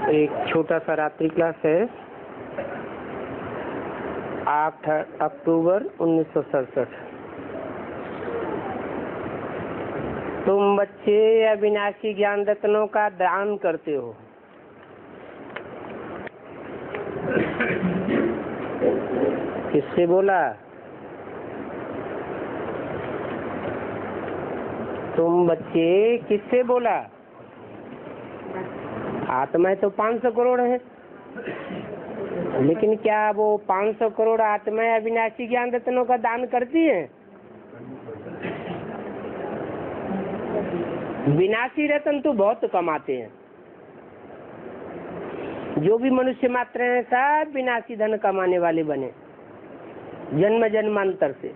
एक छोटा सा रात्रि क्लास है 8 अक्टूबर 1967। तुम बच्चे अविनाशी ज्ञान रत्नों का दान करते हो। किससे बोला? तुम बच्चे किससे बोला? आत्माएं तो 500 करोड़ है, लेकिन क्या वो 500 करोड़ आत्माएं अविनाशी ज्ञान रत्नों का दान करती हैं? विनाशी रत्न तो बहुत कमाते हैं। जो भी मनुष्य मात्र हैं सब विनाशी धन कमाने वाले बने जन्म जन्मांतर से।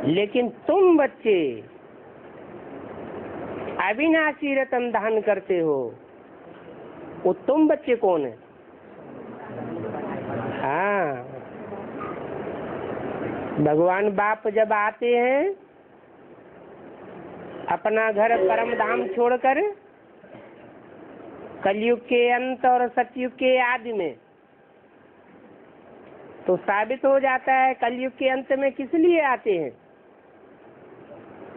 लेकिन तुम बच्चे अविनाशी रत्न दान करते हो। वो तुम बच्चे कौन है? हाँ, भगवान बाप जब आते हैं अपना घर परम धाम छोड़कर कलयुग के अंत और सतयुग के आदि में, तो साबित हो जाता है कलयुग के अंत में किस लिए आते हैं?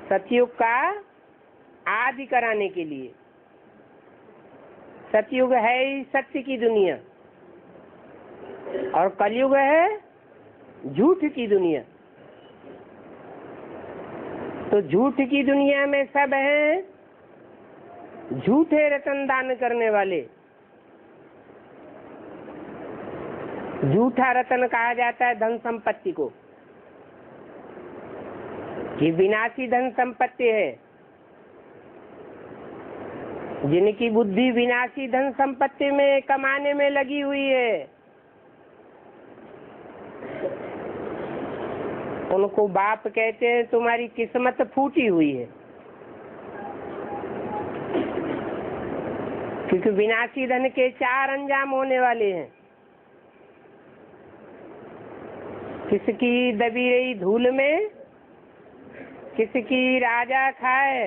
सतयुग का आदि कराने के लिए। सतयुग है ही सत्य की दुनिया और कलयुग है झूठ की दुनिया। तो झूठ की दुनिया में सब हैं झूठे रतन दान करने वाले। झूठा रतन कहा जाता है धन संपत्ति को, कि विनाशी धन संपत्ति है। जिनकी बुद्धि विनाशी धन संपत्ति में कमाने में लगी हुई है, उनको बाप कहते हैं तुम्हारी किस्मत फूटी हुई है। क्योंकि विनाशी धन के 4 अंजाम होने वाले हैं। किसकी दबी रही धूल में, किसकी राजा खाए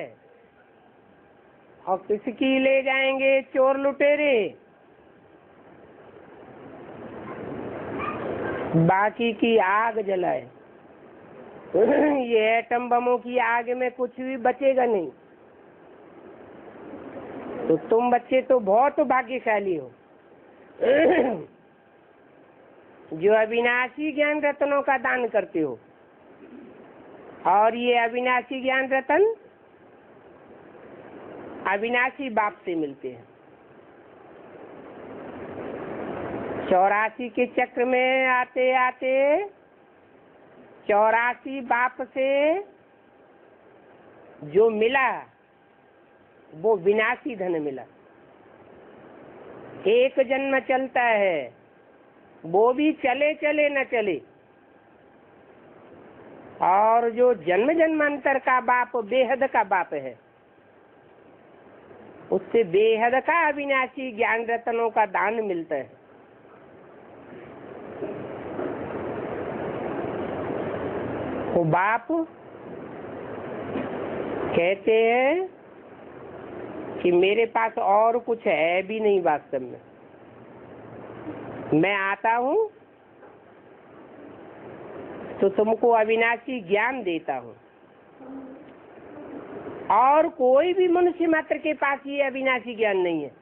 और किसकी ले जाएंगे चोर लुटेरे। बाकी की आग जलाए। ये एटम बमों की आग में कुछ भी बचेगा नहीं। तो तुम बच्चे तो बहुत भाग्यशाली हो जो अविनाशी ज्ञान रत्नों का दान करते हो। और ये अविनाशी ज्ञान रत्न अविनाशी बाप से मिलते हैं। 84 के चक्र में आते आते 84 बाप से जो मिला वो विनाशी धन मिला। एक जन्म चलता है, वो भी चले चले न चले। और जो जन्म जन्मांतर का बाप बेहद का बाप है, उससे बेहद का अविनाशी ज्ञान रत्नों का दान मिलता है। वो बाप कहते हैं कि मेरे पास और कुछ है भी नहीं वास्तव में। मैं आता हूँ तो तुमको अविनाशी ज्ञान देता हूँ। और कोई भी मनुष्य मात्र के पास ये अविनाशी ज्ञान नहीं है।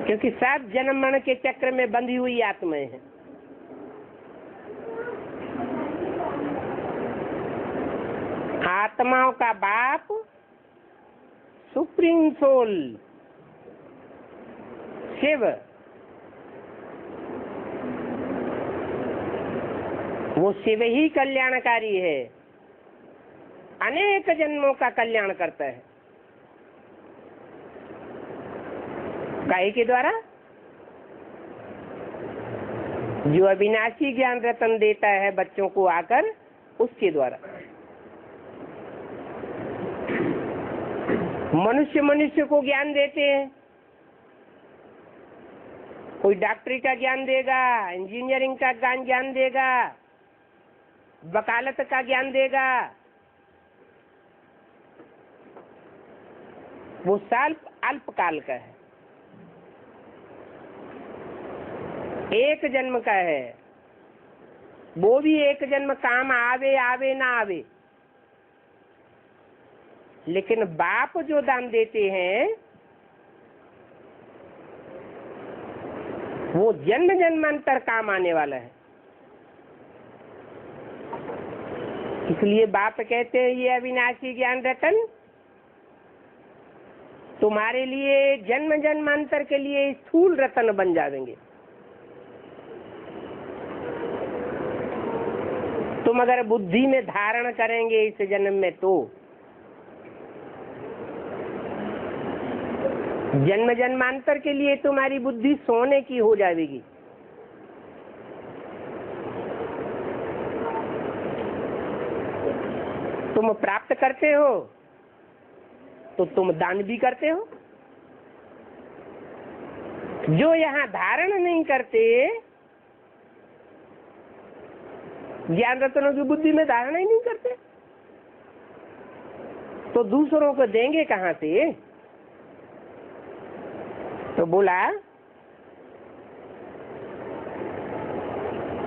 क्योंकि सब जन्म मरण के चक्र में बंधी हुई आत्माएं हैं। आत्माओं का बाप सुप्रीम सोल शिव, वो शिव ही कल्याणकारी है। अनेक जन्मों का कल्याण करता है। काहे के द्वारा? जो अविनाशी ज्ञान रत्न देता है बच्चों को आकर, उसके द्वारा। मनुष्य मनुष्य को ज्ञान देते हैं। कोई डॉक्टरी का ज्ञान देगा, इंजीनियरिंग का ज्ञान देगा, वकालत का ज्ञान देगा। वो अल्पकाल का है, एक जन्म का है। वो भी एक जन्म काम आवे आवे ना आवे, लेकिन बाप जो दान देते हैं वो जन्म जन्मांतर काम आने वाला है। इसलिए बाप कहते हैं ये अविनाशी ज्ञान रतन तुम्हारे लिए जन्म जन्मांतर के लिए स्थूल रतन बन जाएंगे। तुम अगर बुद्धि में धारण करेंगे इस जन्म में तो जन्म जन्मांतर के लिए तुम्हारी बुद्धि सोने की हो जाएगी। तुम प्राप्त करते हो तो तुम दान भी करते हो। जो यहाँ धारण नहीं करते, ज्ञान रत्नों की बुद्धि में धारण ही नहीं करते, तो दूसरों को देंगे कहाँ से? तो बोला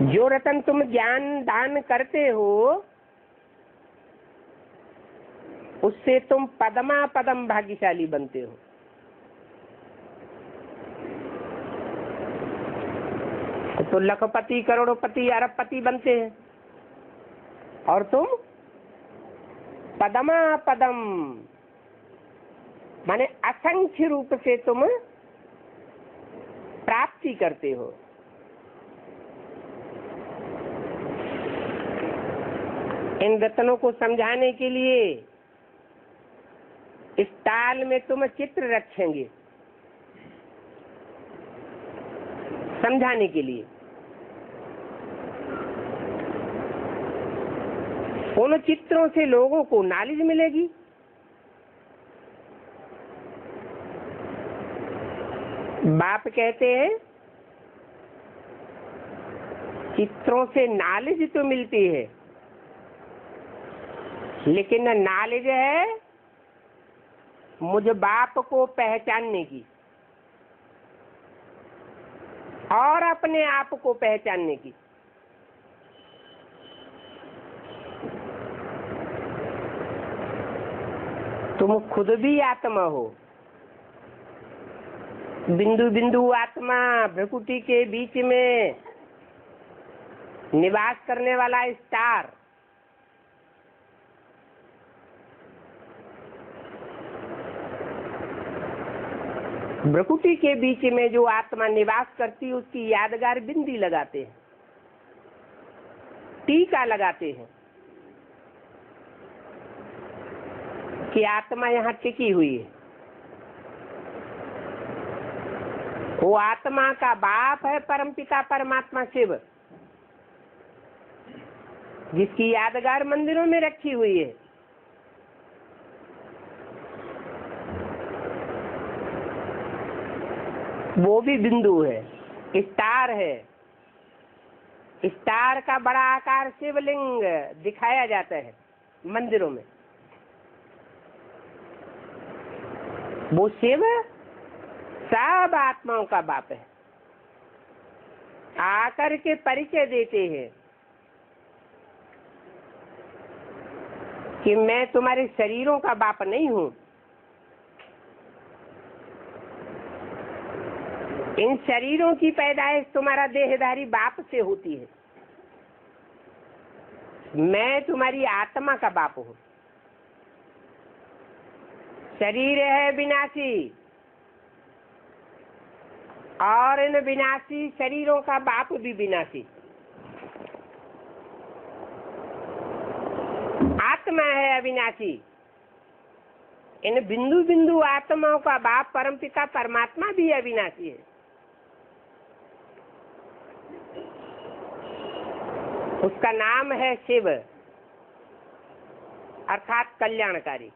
जो रतन तुम ज्ञान दान करते हो उससे तुम पदमा पदम भाग्यशाली बनते हो। तो लखपति करोड़पति अरबपति बनते हैं और तुम पदमा पदम माने असंख्य रूप से तुम प्राप्ति करते हो। इन रत्नों को समझाने के लिए इस ताल में तुम चित्र रखेंगे समझाने के लिए। उन चित्रों से लोगों को नॉलेज मिलेगी। बाप कहते हैं चित्रों से नॉलेज तो मिलती है, लेकिन नॉलेज है मुझ बाप को पहचानने की और अपने आप को पहचानने की। तुम खुद भी आत्मा हो, बिंदु बिंदु आत्मा भ्रकुटी के बीच में निवास करने वाला स्टार। भ्रकुटी के बीच में जो आत्मा निवास करती है उसकी यादगार बिंदी लगाते हैं, टीका लगाते हैं कि आत्मा यहाँ टिकी हुई है। वो आत्मा का बाप है परमपिता परमात्मा शिव, जिसकी यादगार मंदिरों में रखी हुई है। वो भी बिंदु है, स्टार है। स्टार का बड़ा आकार शिवलिंग दिखाया जाता है मंदिरों में। वो शिव सब आत्माओं का बाप है। आकर के परिचय देते हैं कि मैं तुम्हारे शरीरों का बाप नहीं हूं। इन शरीरों की पैदाइश तुम्हारा देहधारी बाप से होती है। मैं तुम्हारी आत्मा का बाप हूं। शरीर है विनाशी और इन विनाशी शरीरों का बाप भी विनाशी। आत्मा है अविनाशी। इन बिंदु बिंदु आत्माओं का बाप परमपिता परमात्मा भी अविनाशी है। उसका नाम है शिव अर्थात कल्याणकारी।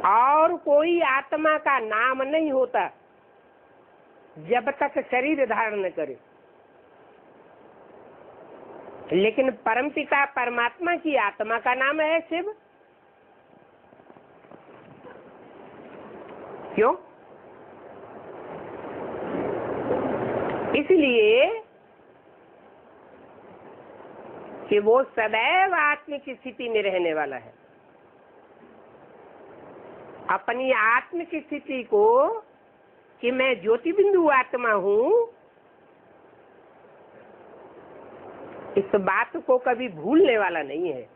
और कोई आत्मा का नाम नहीं होता जब तक शरीर धारण न करे, लेकिन परमपिता परमात्मा की आत्मा का नाम है शिव। क्यों? इसलिए कि वो सदैव आत्मिक स्थिति में रहने वाला है। अपनी आत्मिक स्थिति को कि मैं ज्योति बिंदु आत्मा हूं, इस बात को कभी भूलने वाला नहीं है।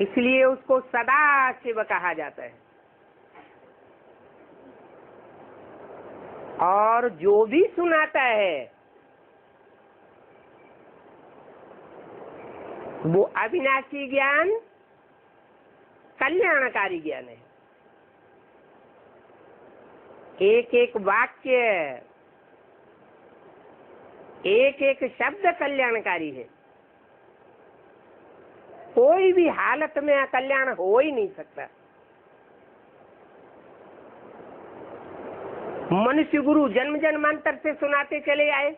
इसलिए उसको सदा शिव कहा जाता है। और जो भी सुनाता है वो अविनाशी ज्ञान, कल्याणकारी ज्ञान है। एक एक वाक्य, एक एक शब्द कल्याणकारी है। कोई भी हालत में अकल्याण हो ही नहीं सकता। मनुष्य गुरु जन्म जन्मांतर से सुनाते चले आए।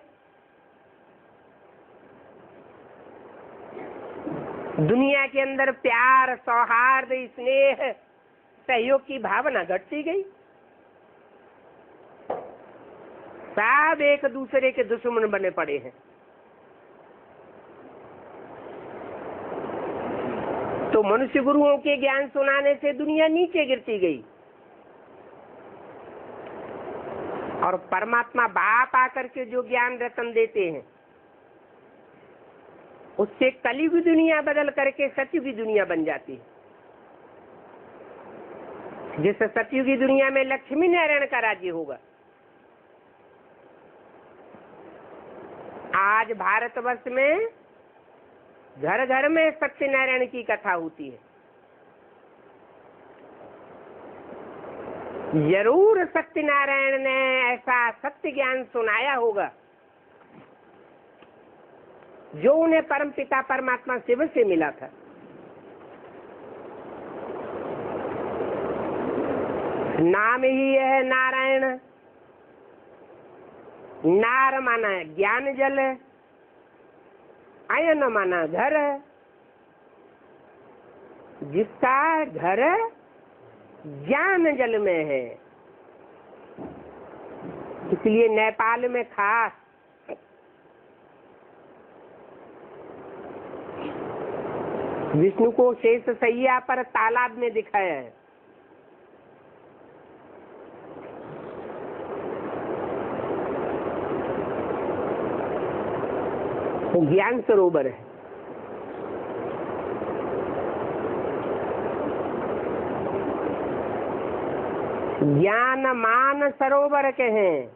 दुनिया के अंदर प्यार, सौहार्द, स्नेह, सहयोग की भावना घटती गई। सब एक दूसरे के दुश्मन बने पड़े हैं। तो मनुष्य गुरुओं के ज्ञान सुनाने से दुनिया नीचे गिरती गई और परमात्मा बाप आकर के जो ज्ञान रतन देते हैं उससे कलयुगी दुनिया बदल करके सतयुगी दुनिया बन जाती है। जिस सतयुगी दुनिया में लक्ष्मी नारायण का राज्य होगा। आज भारतवर्ष में घर घर में सत्यनारायण की कथा होती है। जरूर सत्यनारायण ने ऐसा सत्य ज्ञान सुनाया होगा जो उन्हें परमपिता परमात्मा शिव से मिला था। नाम ही है नारायण। नार माना ज्ञान जल, आयन माना घर। जिसका घर ज्ञान जल में है, इसलिए नेपाल में खास विष्णु को शेष सैया पर तालाब में दिखाया है। वो ज्ञान सरोवर है। ज्ञान मान सरोवर कहें।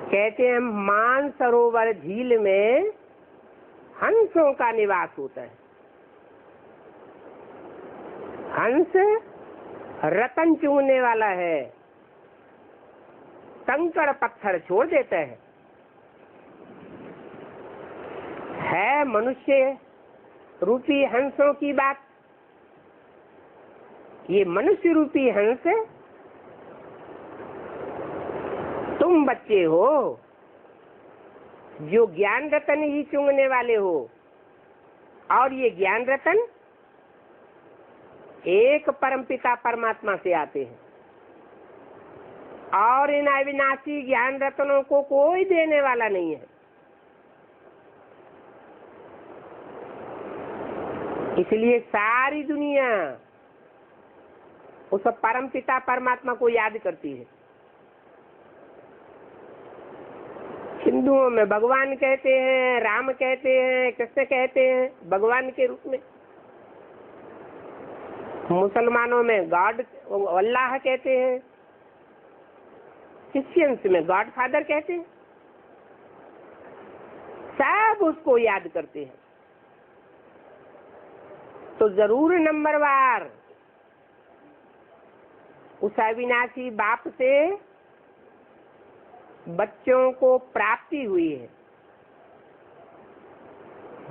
कहते हैं मान सरोवर झील में हंसों का निवास होता है। हंस रतन चूमने वाला है, कंकड़ पत्थर छोड़ देता है मनुष्य रूपी हंसों की बात। ये मनुष्य रूपी हंस तुम बच्चे हो जो ज्ञान रतन ही चूंगने वाले हो। और ये ज्ञान रतन एक परमपिता परमात्मा से आते हैं और इन अविनाशी ज्ञान रत्नों को कोई देने वाला नहीं है। इसलिए सारी दुनिया उस परमपिता परमात्मा को याद करती है। हिंदुओं में भगवान कहते हैं, राम कहते हैं, कृष्ण कहते हैं भगवान के रूप में। मुसलमानों में गॉड अल्लाह कहते हैं, क्रिश्चियंस में गॉड फादर कहते हैं। सब उसको याद करते हैं। तो जरूर नंबरवार उस अविनाशी बाप से बच्चों को प्राप्ति हुई है।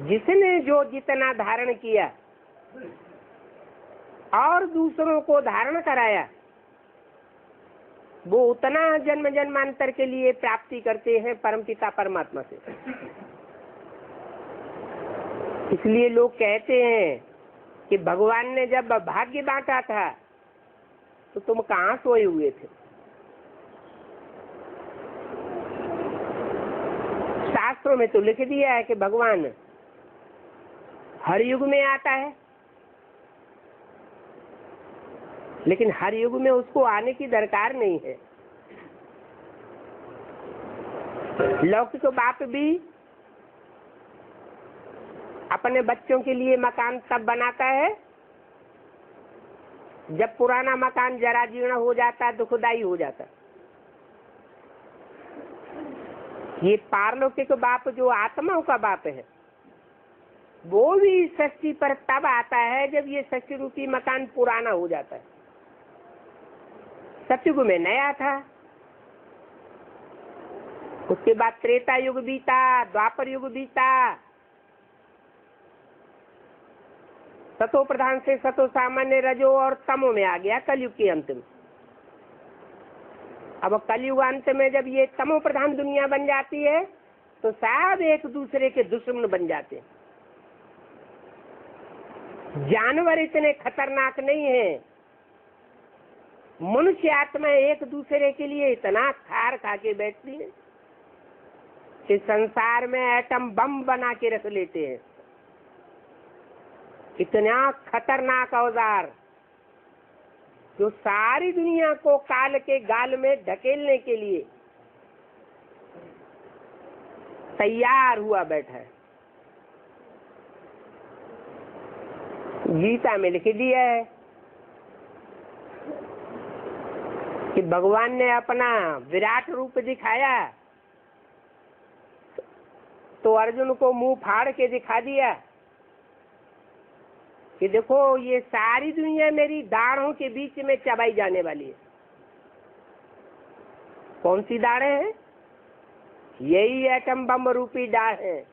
जिसने जो जितना धारण किया और दूसरों को धारण कराया, वो उतना जन्म जन्मांतर के लिए प्राप्ति करते हैं परमपिता परमात्मा से। इसलिए लोग कहते हैं कि भगवान ने जब भाग्य बांटा था तो तुम कहाँ सोए हुए थे? शास्त्रों में तो लिख दिया है कि भगवान हर युग में आता है, लेकिन हर युग में उसको आने की दरकार नहीं है। लौकिक बाप भी अपने बच्चों के लिए मकान तब बनाता है जब पुराना मकान जरा जीर्ण हो जाता है, दुखदाई हो जाता है। ये पारलौकिक बाप जो आत्माओं का बाप है, वो भी सृष्टि पर तब आता है जब ये सृष्टि रूपी मकान पुराना हो जाता है। सतयुग में नया था, उसके बाद त्रेता युग बीता, द्वापर युग बीता, सतो प्रधान से सतो सामान्य, रजो और तमो में आ गया कलयुग के अंत में। अब कलयुग अंत में जब ये तमो प्रधान दुनिया बन जाती है तो सब एक दूसरे के दुश्मन बन जाते हैं। जानवर इतने खतरनाक नहीं है, मनुष्य आत्मा एक दूसरे के लिए इतना खार खा के बैठती है कि संसार में एटम बम बना के रख लेते हैं। इतना खतरनाक औजार जो सारी दुनिया को काल के गाल में ढकेलने के लिए तैयार हुआ बैठा है। गीता में लिख दिया है कि भगवान ने अपना विराट रूप दिखाया तो अर्जुन को मुंह फाड़ के दिखा दिया कि देखो ये सारी दुनिया मेरी दाढ़ों के बीच में चबाई जाने वाली है। कौन सी दाढ़ें हैं? यही एटम बम रूपी दाढ़ है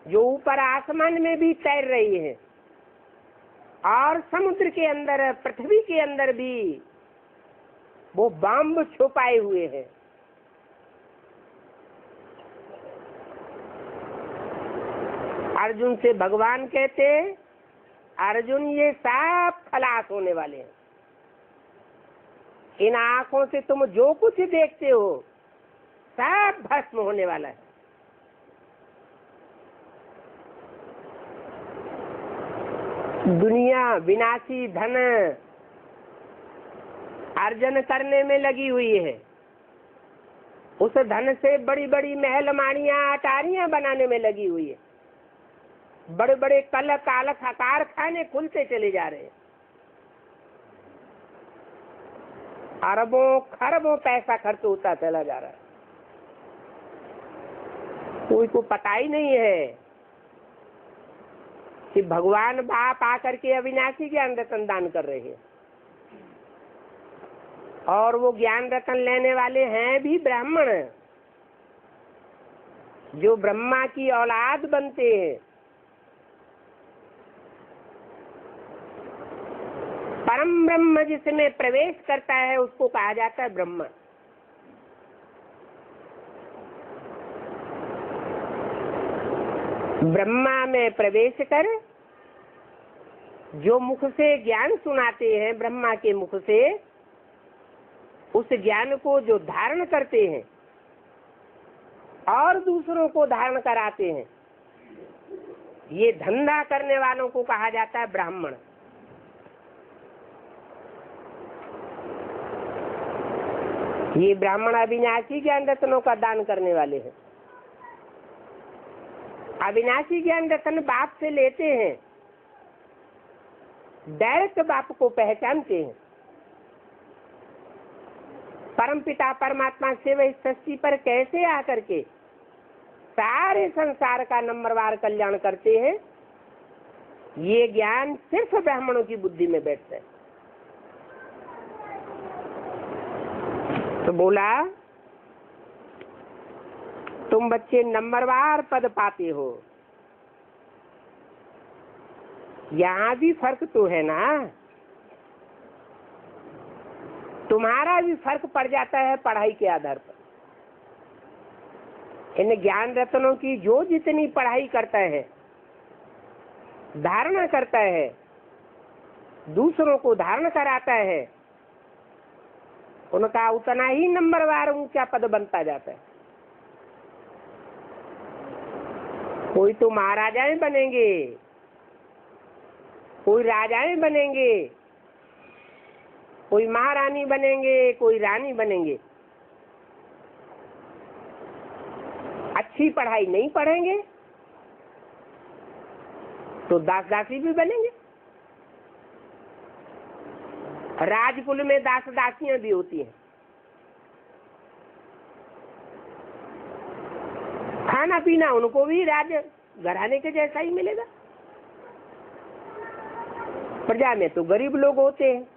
जो ऊपर आसमान में भी तैर रही है और समुद्र के अंदर, पृथ्वी के अंदर भी वो बम छुपाए हुए हैं। अर्जुन से भगवान कहते, अर्जुन ये सब खलास होने वाले हैं। इन आंखों से तुम जो कुछ देखते हो सब भस्म होने वाला है। दुनिया विनाशी धन अर्जन करने में लगी हुई है। उस धन से बड़ी बड़ी महल माड़ियां अटारियां बनाने में लगी हुई है। बड़े बड़े कल कारखाने खुलते चले जा रहे हैं। अरबों खरबों पैसा खर्च होता चला जा रहा है। कोई को पता ही नहीं है कि भगवान बाप आकर के अविनाशी ज्ञान रतन दान कर रहे हैं और वो ज्ञान रतन लेने वाले हैं भी ब्राह्मण, जो ब्रह्मा की औलाद बनते हैं। परम ब्रह्म जिसमें प्रवेश करता है उसको कहा जाता है ब्रह्मा। ब्रह्मा में प्रवेश कर जो मुख से ज्ञान सुनाते हैं, ब्रह्मा के मुख से उस ज्ञान को जो धारण करते हैं और दूसरों को धारण कराते हैं, ये धंधा करने वालों को कहा जाता है ब्राह्मण। ये ब्राह्मण अविनाशी ज्ञान रत्नों का दान करने वाले हैं। अविनाशी ज्ञान रत्न बाप से लेते हैं, डायरेक्ट बाप को पहचानते हैं। परम पिता परमात्मा से वह सृष्टि पर कैसे आकर के सारे संसार का नंबरवार कल्याण करते हैं, ये ज्ञान सिर्फ ब्राह्मणों की बुद्धि में बैठता है। तो बोला तुम बच्चे नंबरवार पद पाते हो, यहाँ भी फर्क तो है ना। तुम्हारा भी फर्क पड़ जाता है पढ़ाई के आधार पर। इन ज्ञान रत्नों की जो जितनी पढ़ाई करता है धारणा करता है, दूसरों को धारण कराता है, उनका उतना ही नंबरवार ऊंचा पद बनता जाता है। कोई तो महाराजाएं बनेंगे, कोई राजाएं बनेंगे, कोई महारानी बनेंगे, कोई रानी बनेंगे। अच्छी पढ़ाई नहीं पढ़ेंगे तो दास दासी भी बनेंगे। राजकुल में दास दासियां भी होती हैं। खाना पीना उनको भी राज घराने के जैसा ही मिलेगा। प्रजा में तो गरीब लोग होते हैं,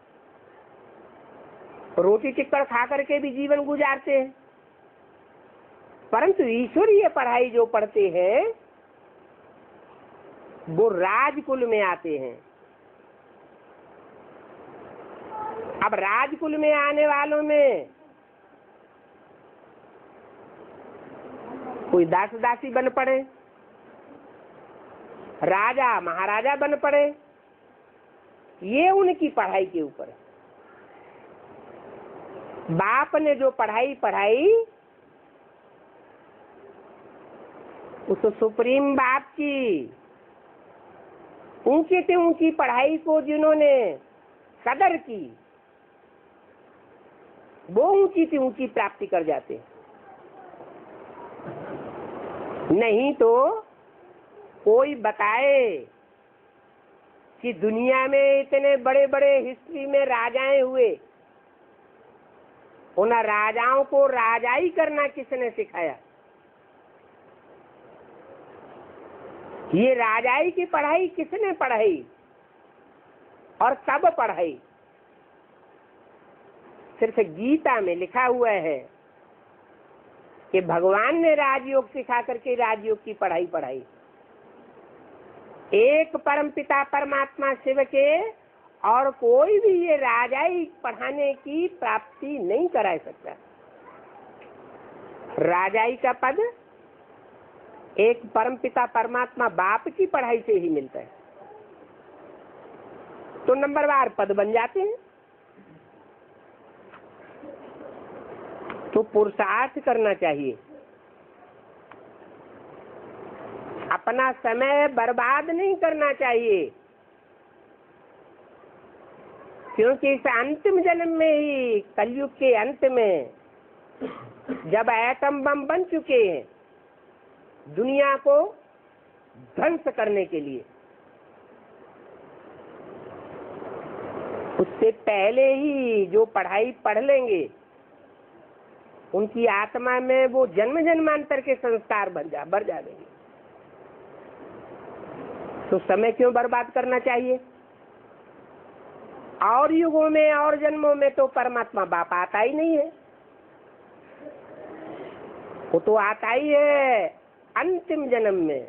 रोटी टिक्कर खा करके भी जीवन गुजारते हैं, परंतु ईश्वरीय पढ़ाई जो पढ़ते हैं वो राजकुल में आते हैं। अब राजकुल में आने वालों में कोई दास दासी बन पड़े, राजा महाराजा बन पड़े, ये उनकी पढ़ाई के ऊपर है। बाप ने जो पढ़ाई पढ़ाई उस सुप्रीम बाप की ऊंची से ऊंची पढ़ाई को जिन्होंने कदर की वो ऊंची से ऊंची प्राप्ति कर जाते। नहीं तो कोई बताए कि दुनिया में इतने बड़े बड़े हिस्ट्री में राजाएं हुए, उन राजाओं को राजाई करना किसने सिखाया? ये राजाई की पढ़ाई किसने पढ़ाई और कब पढ़ाई? सिर्फ गीता में लिखा हुआ है कि भगवान ने राजयोग सिखा करके राजयोग की पढ़ाई पढ़ाई। एक परमपिता परमात्मा शिव के और कोई भी ये राजाई पढ़ाने की प्राप्ति नहीं करा सकता। राजाई का पद एक परमपिता परमात्मा बाप की पढ़ाई से ही मिलता है। तो नंबरवार पद बन जाते हैं। तो पुरुषार्थ करना चाहिए, अपना समय बर्बाद नहीं करना चाहिए, क्योंकि इस अंतिम जन्म में ही, कलयुग के अंत में, जब एटम बम बन चुके हैं दुनिया को ध्वंस करने के लिए, उससे पहले ही जो पढ़ाई पढ़ लेंगे उनकी आत्मा में वो जन्म जन्मांतर के संस्कार बढ़ जाएंगे। तो समय क्यों बर्बाद करना चाहिए? और युगों में और जन्मों में तो परमात्मा बाप आता ही नहीं है, वो तो आता ही है अंतिम जन्म में,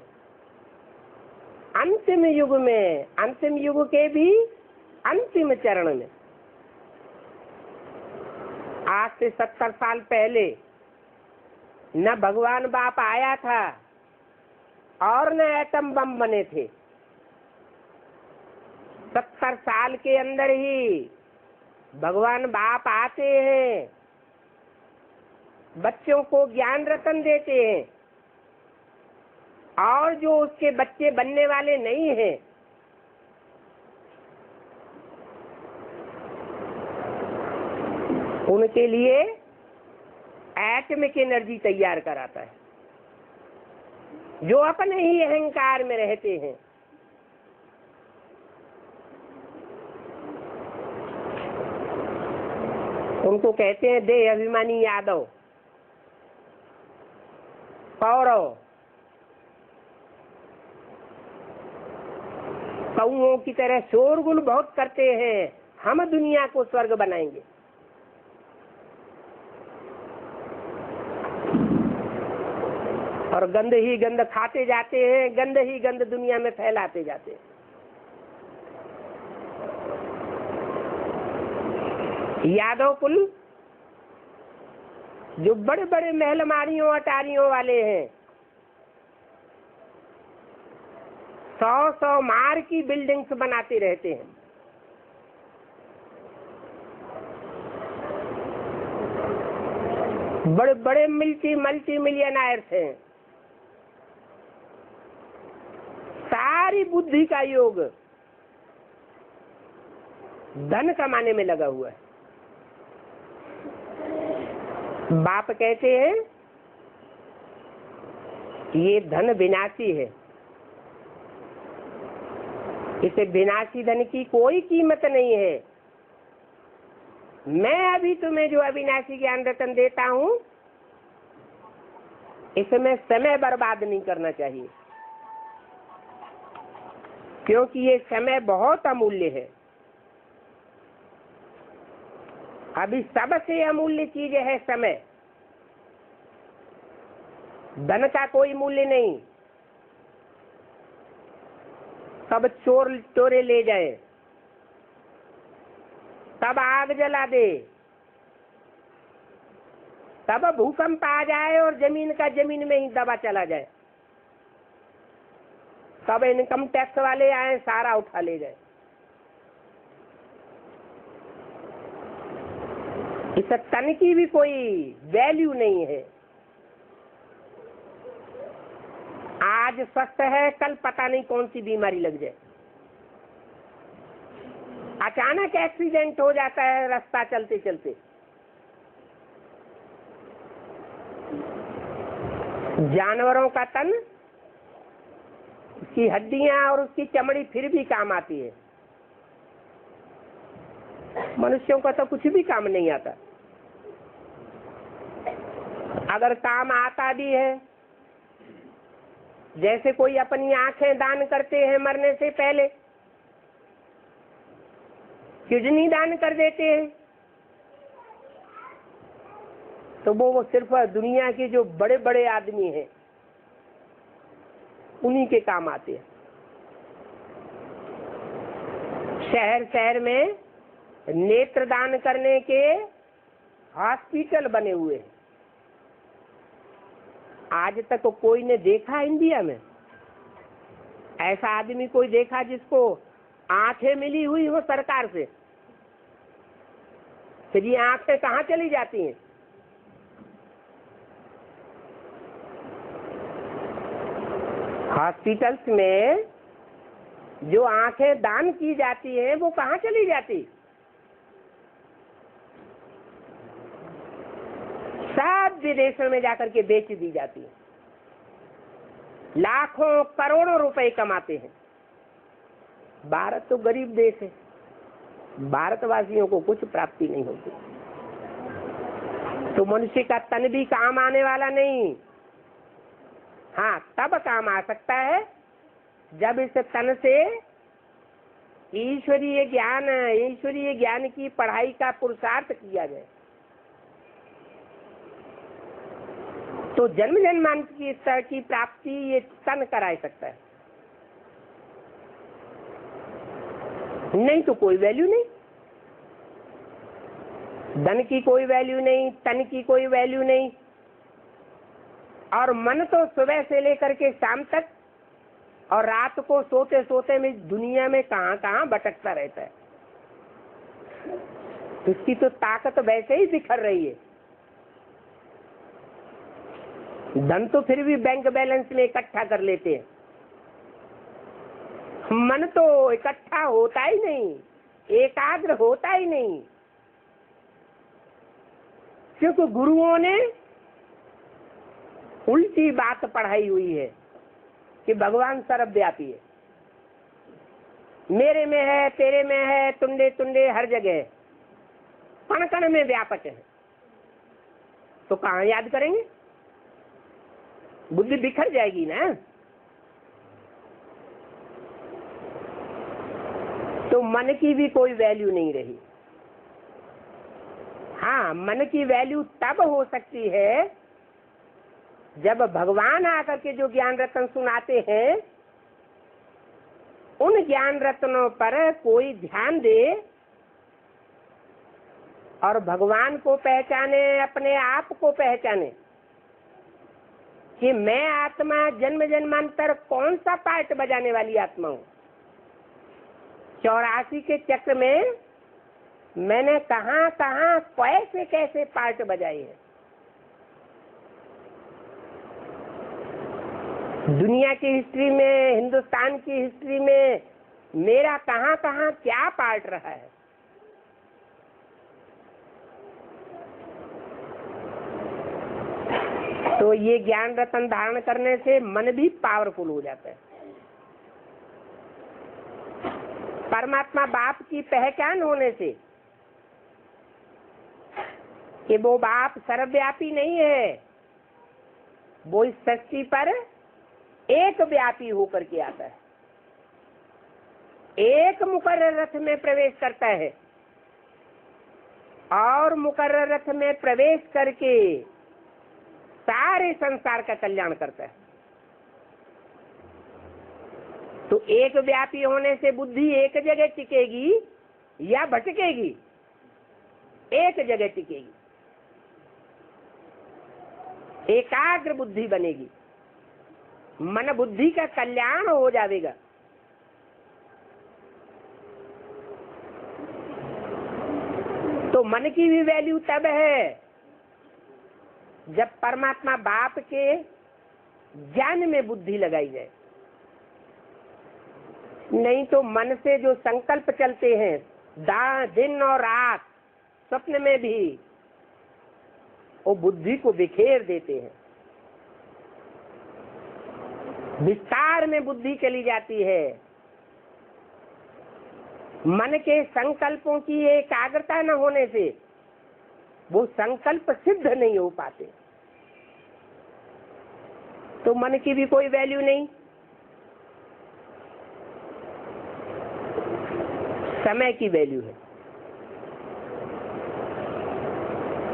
अंतिम युग में, अंतिम युग के भी अंतिम चरण में। आज से 70 साल पहले न भगवान बाप आया था और न एटम बम बने थे। 70 साल के अंदर ही भगवान बाप आते हैं, बच्चों को ज्ञान रतन देते हैं, और जो उसके बच्चे बनने वाले नहीं हैं उनके लिए एटमिक एनर्जी तैयार कराता है। जो अपने ही अहंकार में रहते हैं, उनको कहते हैं देह अभिमानी यादव, कौरव। कौओं की तरह शोरगुल बहुत करते हैं, हम दुनिया को स्वर्ग बनाएंगे। और गंद ही गंद खाते जाते हैं, गंद ही गंद दुनिया में फैलाते जाते हैं। यादव कुल जो बड़े बड़े महलमारियों अटारियों वाले हैं, 100 मार की बिल्डिंग्स बनाते रहते हैं। बड़े बड़े मल्टी मिलियनर्स हैं। सारी बुद्धि का योग धन कमाने में लगा हुआ है। बाप कहते हैं ये धन विनाशी है, इसे विनाशी धन की कोई कीमत नहीं है। मैं अभी तुम्हें जो अविनाशी ज्ञान रतन देता हूं, इसमें समय बर्बाद नहीं करना चाहिए, क्योंकि ये समय बहुत अमूल्य है। अभी सबसे अमूल्य चीज है समय। धन का कोई मूल्य नहीं। तब चोर चोरे ले जाए, तब आग जला दे, तब भूकंप आ जाए और जमीन का जमीन में ही दबा चला जाए, तब इनकम टैक्स वाले आए सारा उठा ले जाए। इस तन की भी कोई वैल्यू नहीं है। आज स्वस्थ है, कल पता नहीं कौन सी बीमारी लग जाए। अचानक एक्सीडेंट हो जाता है रास्ता चलते चलते। जानवरों का तन, उसकी हड्डियां और उसकी चमड़ी फिर भी काम आती है। मनुष्यों का तो कुछ भी काम नहीं आता। अगर काम आता भी है, जैसे कोई अपनी आंखें दान करते हैं मरने से पहले, किडनी दान कर देते हैं, तो वो सिर्फ दुनिया के जो बड़े बड़े आदमी हैं उन्हीं के काम आते हैं। शहर शहर में नेत्र दान करने के हॉस्पिटल बने हुए हैं। आज तक कोई ने देखा इंडिया में ऐसा आदमी कोई देखा जिसको आंखें मिली हुई हो सरकार से? फिर ये आंखें कहाँ चली जाती हैं? हॉस्पिटल्स में जो आंखें दान की जाती हैं वो कहाँ चली जाती? सब विदेशों में जाकर के बेच दी जाती है। लाखों करोड़ों रुपए कमाते हैं। भारत तो गरीब देश है, भारतवासियों को कुछ प्राप्ति नहीं होती। तो मनुष्य का तन भी काम आने वाला नहीं। हाँ, तब काम आ सकता है जब इस तन से ईश्वरीय ज्ञान की पढ़ाई का पुरुषार्थ किया जाए। तो जन्म जन्मांतर की स्तर की प्राप्ति ये तन कराए सकता है, नहीं तो कोई वैल्यू नहीं। धन की कोई वैल्यू नहीं, तन की कोई वैल्यू नहीं। और मन तो सुबह से लेकर के शाम तक और रात को सोते सोते में दुनिया में कहां कहां भटकता रहता है। इसकी तो ताकत वैसे ही बिखर रही है। धन तो फिर भी बैंक बैलेंस में इकट्ठा कर लेते हैं, मन तो इकट्ठा होता ही नहीं, एकाग्र होता ही नहीं, क्योंकि गुरुओं ने उल्टी बात पढ़ाई हुई है कि भगवान सर्वव्यापी है, मेरे में है, तेरे में है, तुंडे तुंडे हर जगह, कण कण में व्यापक है। तो कहाँ याद करेंगे? बुद्धि बिखर जाएगी ना। तो मन की भी कोई वैल्यू नहीं रही। हाँ, मन की वैल्यू तब हो सकती है जब भगवान आकर के जो ज्ञान रत्न सुनाते हैं उन ज्ञान रत्नों पर कोई ध्यान दे और भगवान को पहचाने, अपने आप को पहचाने। कि मैं आत्मा जन्म जन्मांतर कौन सा पार्ट बजाने वाली आत्मा हूँ। 84 के चक्र में मैंने कहाँ कहाँ कैसे कैसे पार्ट बजाए हैं। दुनिया की हिस्ट्री में, हिंदुस्तान की हिस्ट्री में मेरा कहाँ कहाँ क्या पार्ट रहा है। तो ये ज्ञान रतन धारण करने से मन भी पावरफुल हो जाता है। परमात्मा बाप की पहचान होने से कि वो बाप सर्वव्यापी नहीं है, वो इस सृष्टि पर एक व्यापी होकर के आता है, एक मुकर्रर रथ में प्रवेश करता है और मुकर्रर रथ में प्रवेश करके सारे संसार का कल्याण करता है। तो एक व्यापी होने से बुद्धि एक जगह टिकेगी या भटकेगी? एक जगह टिकेगी, एकाग्र बुद्धि बनेगी, मन बुद्धि का कल्याण हो जाएगा। तो मन की भी वैल्यू तब है जब परमात्मा बाप के ज्ञान में बुद्धि लगाई जाए। नहीं तो मन से जो संकल्प चलते हैं दिन और रात, स्वप्न में भी, वो बुद्धि को बिखेर देते हैं। विस्तार में बुद्धि चली जाती है। मन के संकल्पों की एकाग्रता न होने से वो संकल्प सिद्ध नहीं हो पाते। तो मन की भी कोई वैल्यू नहीं। समय की वैल्यू है।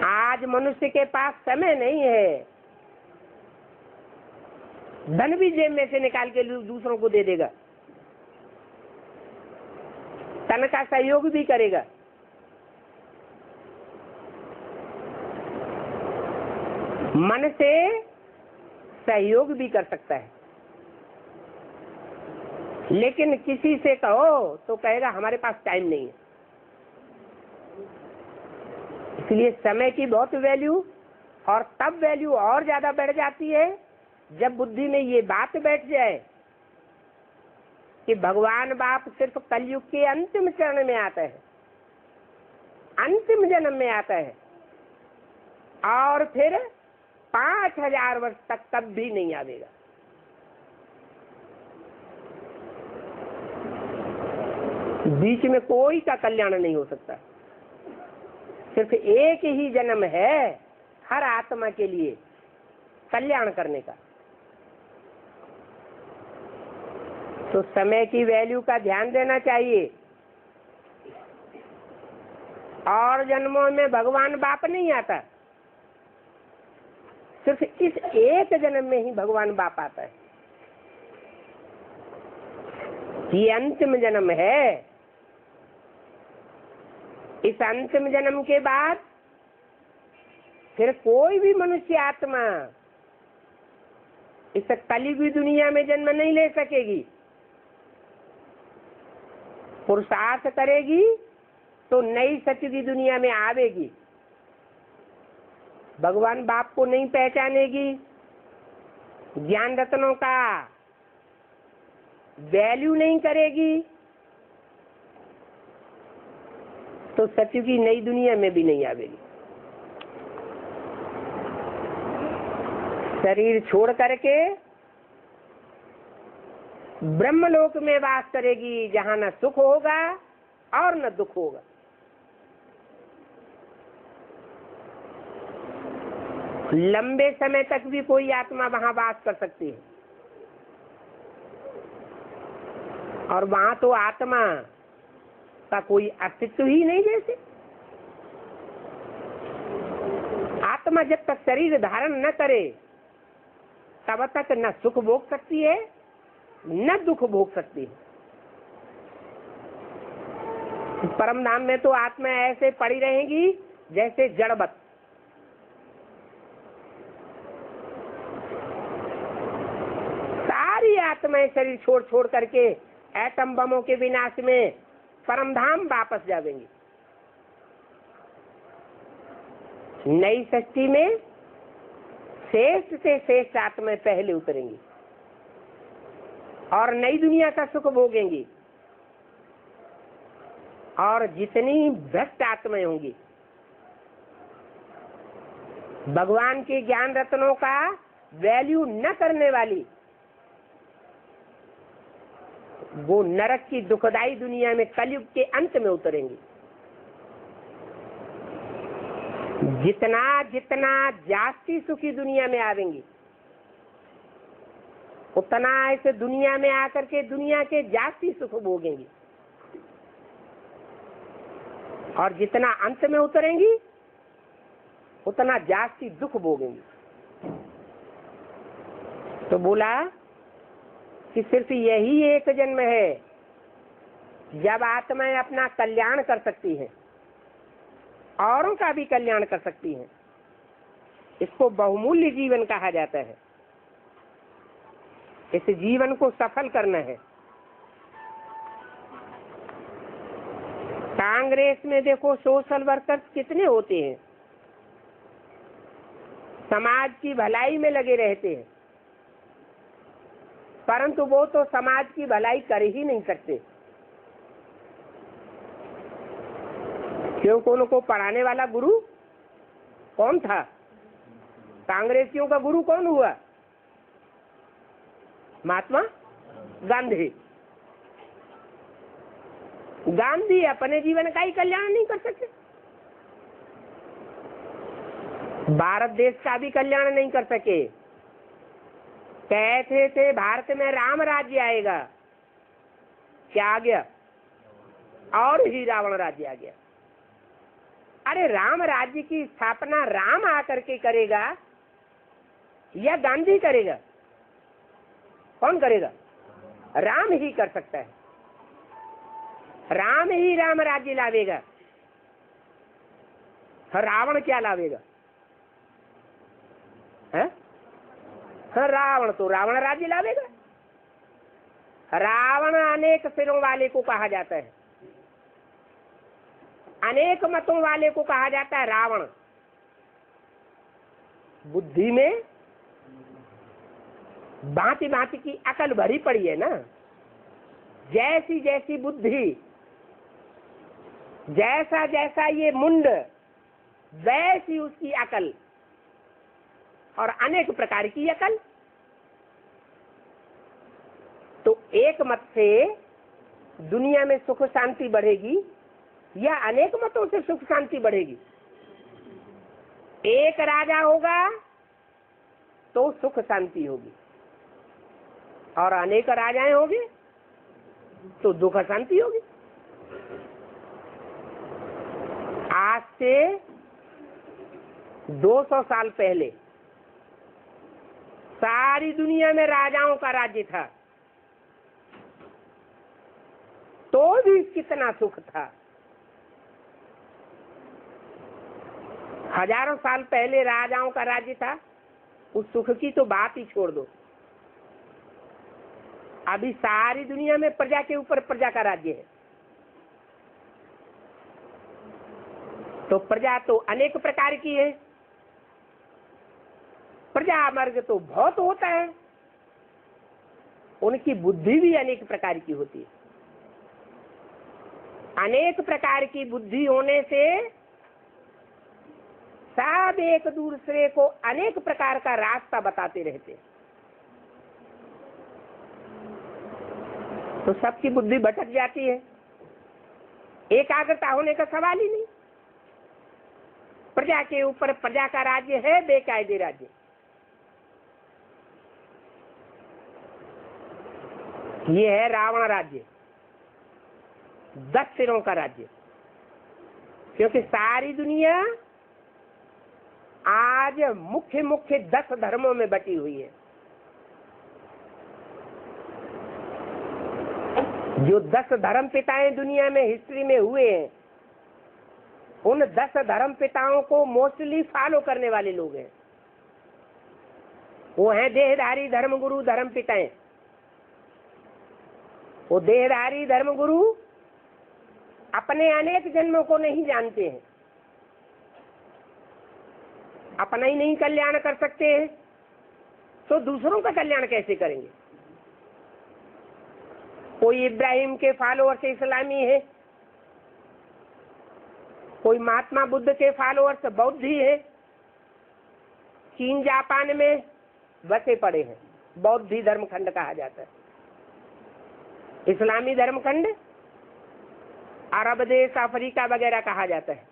आज मनुष्य के पास समय नहीं है। धन भी जेब में से निकाल के दूसरों को दे देगा, तन का सहयोग भी करेगा, मन से सहयोग भी कर सकता है। लेकिन किसी से कहो तो कहेगा हमारे पास टाइम नहीं है। इसलिए समय की बहुत वैल्यू, और तब वैल्यू और ज्यादा बढ़ जाती है जब बुद्धि में ये बात बैठ जाए कि भगवान बाप सिर्फ कलयुग के अंतिम चरण में आता है, अंतिम जन्म में आता है, और फिर 5000 वर्ष तक कब भी नहीं आवेगा। बीच में कोई का कल्याण नहीं हो सकता। सिर्फ एक ही जन्म है हर आत्मा के लिए कल्याण करने का। तो समय की वैल्यू का ध्यान देना चाहिए। और जन्मों में भगवान बाप नहीं आता, सिर्फ इस एक जन्म में ही भगवान बाप आता है। ये अंतिम जन्म है। इस अंतिम जन्म के बाद फिर कोई भी मनुष्य आत्मा इस कलयुगी दुनिया में जन्म नहीं ले सकेगी। पुरुषार्थ करेगी तो नई सचुगी दुनिया में आवेगी। भगवान बाप को नहीं पहचानेगी, ज्ञान रत्नों का वैल्यू नहीं करेगी, तो सचुगी नई दुनिया में भी नहीं आवेगी। शरीर छोड़ करके ब्रह्मलोक में वास करेगी, जहां न सुख होगा और न दुख होगा। लंबे समय तक भी कोई आत्मा वहां वास कर सकती है, और वहां तो आत्मा का कोई अस्तित्व ही नहीं। जैसे आत्मा जब तक शरीर धारण न करे तब तक न सुख भोग सकती है न दुख भोग सकती है। परम धाम में तो आत्मा ऐसे पड़ी रहेगी जैसे जड़वत। आत्माएं शरीर छोड़ छोड़ करके एटम बमों के विनाश में परमधाम वापस जाएंगी। नई सृष्टि में श्रेष्ठ से श्रेष्ठ आत्माएं पहले उतरेंगी और नई दुनिया का सुख भोगेंगी। और जितनी भ्रष्ट आत्माएं होंगी, भगवान के ज्ञान रत्नों का वैल्यू न करने वाली, वो नरक की दुखदाई दुनिया में कलयुग के अंत में उतरेंगी। जितना जितना जास्ती सुखी दुनिया में आवेंगी, उतना ऐसे दुनिया में आकर के दुनिया के जास्ती सुख भोगेंगी। और जितना अंत में उतरेंगी, उतना जास्ती दुख भोगेंगी। तो बोला कि सिर्फ यही एक जन्म है जब आत्माएं अपना कल्याण कर सकती हैं, औरों का भी कल्याण कर सकती हैं। इसको बहुमूल्य जीवन कहा जाता है। इस जीवन को सफल करना है। कांग्रेस में देखो सोशल वर्कर्स कितने होते हैं, समाज की भलाई में लगे रहते हैं, परंतु वो तो समाज की भलाई कर ही नहीं सकते, क्योंकि उनको पढ़ाने वाला गुरु कौन था? कांग्रेसियों का गुरु कौन हुआ? महात्मा गांधी। गांधी अपने जीवन का ही कल्याण नहीं कर सकते, भारत देश का भी कल्याण नहीं कर सके। कहते थे भारत में राम राज्य आएगा, क्या आ गया? और ही रावण राज्य आ गया। अरे राम राज्य की स्थापना राम आकर के करेगा या गांधी करेगा? कौन करेगा? राम ही कर सकता है। राम ही राम राज्य लावेगा, रावण क्या लावेगा? है? रावण तो रावण राज्य लावेगा। रावण अनेक सिरों वाले को कहा जाता है, अनेक मतों वाले को कहा जाता है रावण। बुद्धि में भांति भांति की अकल भरी पड़ी है ना, जैसी जैसी बुद्धि, जैसा जैसा ये मुंड, वैसी उसकी अकल, और अनेक प्रकार की अकल। तो एक मत से दुनिया में सुख शांति बढ़ेगी या अनेक मतों से सुख शांति बढ़ेगी? एक राजा होगा तो सुख शांति होगी, और अनेक राजाएं होंगे तो दुख शांति होगी। आज से 200 साल पहले सारी दुनिया में राजाओं का राज्य था, तो भी कितना सुख था। हजारों साल पहले राजाओं का राज्य था, उस सुख की तो बात ही छोड़ दो। अभी सारी दुनिया में प्रजा के ऊपर प्रजा का राज्य है। तो प्रजा तो अनेक प्रकार की है, प्रजा वर्ग तो बहुत होता है, उनकी बुद्धि भी अनेक प्रकार की होती है। अनेक प्रकार की बुद्धि होने से सब एक दूसरे को अनेक प्रकार का रास्ता बताते रहते, तो सबकी बुद्धि भटक जाती है। एकाग्रता होने का सवाल ही नहीं। प्रजा के ऊपर प्रजा का राज्य है, बेकायदे राज्य। ये है रावण राज्य, 10 सिरों का राज्य। क्योंकि सारी दुनिया आज मुख्य मुख्य 10 धर्मों में बटी हुई है। जो 10 धर्म पिताएं दुनिया में हिस्ट्री में हुए हैं, उन 10 धर्म पिताओं को मोस्टली फॉलो करने वाले लोग हैं। वो हैं देहधारी धर्म गुरु धर्म पिताएं। वो देहधारी धर्मगुरु अपने अनेक जन्मों को नहीं जानते हैं, अपना ही नहीं कल्याण कर सकते हैं तो दूसरों का कल्याण कैसे करेंगे। कोई इब्राहिम के फॉलोअर्स इस्लामी है, कोई महात्मा बुद्ध के फॉलोअर्स बौद्धी है। चीन जापान में बसे पड़े हैं, बौद्धी धर्मखंड कहा जाता है। इस्लामी धर्मखंड अरब देश, अफ्रीका वगैरह कहा जाता है।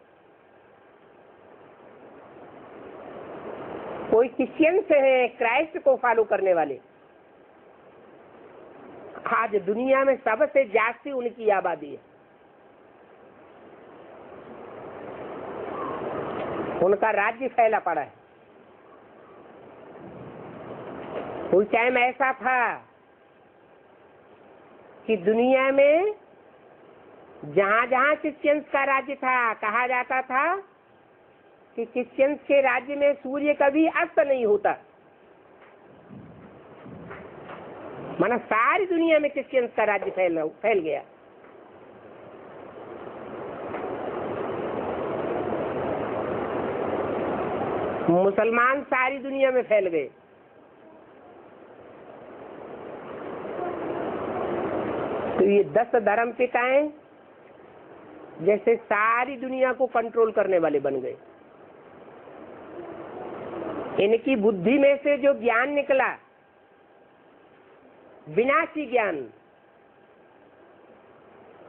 कोई क्रिश्चियंस है, क्राइस्ट को फॉलो करने वाले। आज दुनिया में सबसे जास्ती उनकी आबादी है। उनका राज्य फैला पड़ा है। कोई टाइम ऐसा था कि दुनिया में जहां जहां क्रिश्चियंस का राज्य था, कहा जाता था कि क्रिश्चियंस के राज्य में सूर्य कभी अस्त नहीं होता। माना सारी दुनिया में क्रिश्चियंस का राज्य फैल गया। मुसलमान सारी दुनिया में फैल गए। तो ये 10 धर्म पिताएं जैसे सारी दुनिया को कंट्रोल करने वाले बन गए। इनकी बुद्धि में से जो ज्ञान निकला, विनाशी ज्ञान,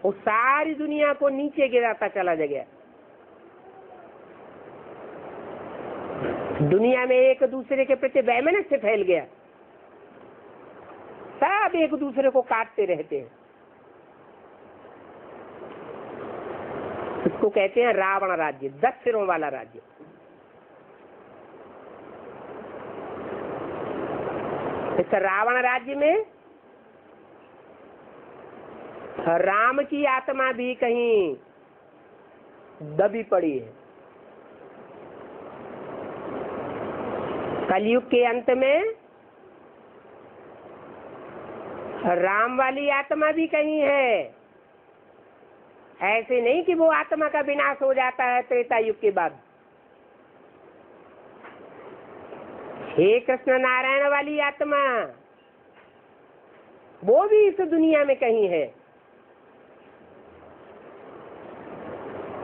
वो सारी दुनिया को नीचे गिराता चला गया। दुनिया में एक दूसरे के प्रति वैमनस्य फैल गया। सब एक दूसरे को काटते रहते हैं। इसको कहते हैं रावण राज्य, 10 सिरों वाला राज्य। इस रावण राज्य में राम की आत्मा भी कहीं दबी पड़ी है। कलयुग के अंत में राम वाली आत्मा भी कहीं है। ऐसे नहीं कि वो आत्मा का विनाश हो जाता है त्रेता युग के बाद। हे कृष्ण नारायण वाली आत्मा, वो भी इस दुनिया में कहीं है।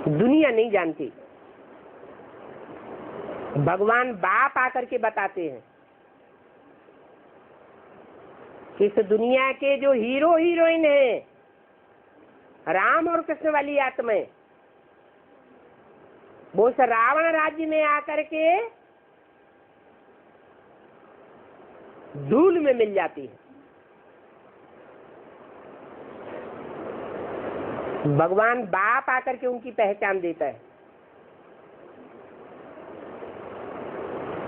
दुनिया नहीं जानती। भगवान बाप आकर के बताते हैं। इस दुनिया के जो हीरो हीरोइन है, राम और कृष्ण वाली आत्माएं, वो इस रावण राज्य में आकर के धूल में मिल जाती है। भगवान बाप आकर के उनकी पहचान देता है।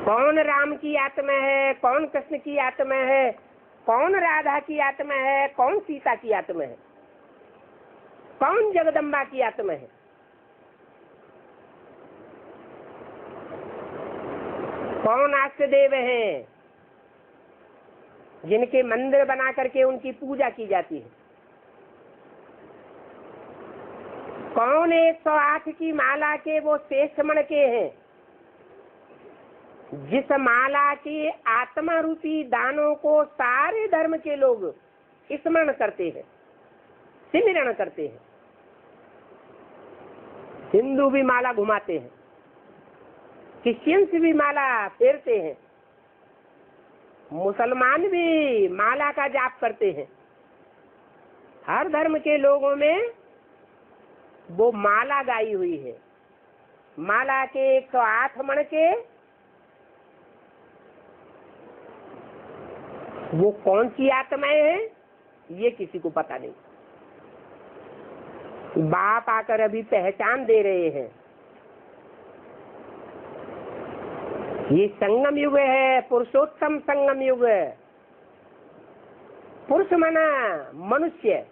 कौन राम की आत्मा है, कौन कृष्ण की आत्मा है, कौन राधा की आत्मा है, कौन सीता की आत्मा है, कौन जगदम्बा की आत्मा है। कौन आस्यदेव हैं जिनके मंदिर बना करके उनकी पूजा की जाती है। कौन 108 की माला के वो शेष मण के हैं जिस माला के आत्मा रूपी दानों को सारे धर्म के लोग स्मरण करते हैं, सिमरण करते हैं। हिंदू भी माला घुमाते हैं, क्रिश्चियंस भी माला फेरते हैं, मुसलमान भी माला का जाप करते हैं। हर धर्म के लोगों में वो माला गाई हुई है। माला के 108 मण के वो कौन सी आत्माएं हैं ये किसी को पता नहीं। बाप आकर अभी पहचान दे रहे हैं। ये संगम युग है, पुरुषोत्तम संगम युग है। पुरुष माना मनुष्य,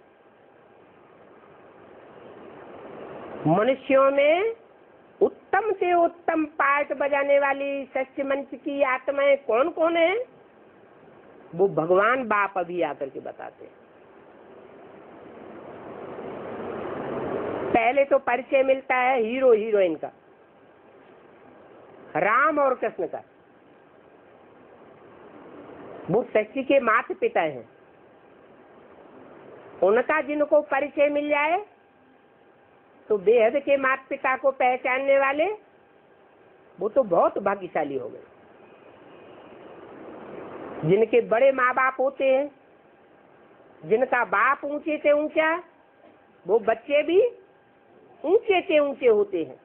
मनुष्यों में उत्तम से उत्तम पार्ट बजाने वाली सच्चे मंच की आत्माएं कौन कौन है, वो भगवान बाप अभी आकर के बताते हैं। पहले तो परिचय मिलता है हीरो हीरोइन का, राम और कृष्ण का। वो सृष्टि के माता पिता हैं, उनका जिनको परिचय मिल जाए तो बेहद के माता पिता को पहचानने वाले वो तो बहुत भाग्यशाली हो गए। जिनके बड़े माँ बाप होते हैं, जिनका बाप ऊंचे से ऊंचा, वो बच्चे भी ऊंचे से ऊंचे होते हैं।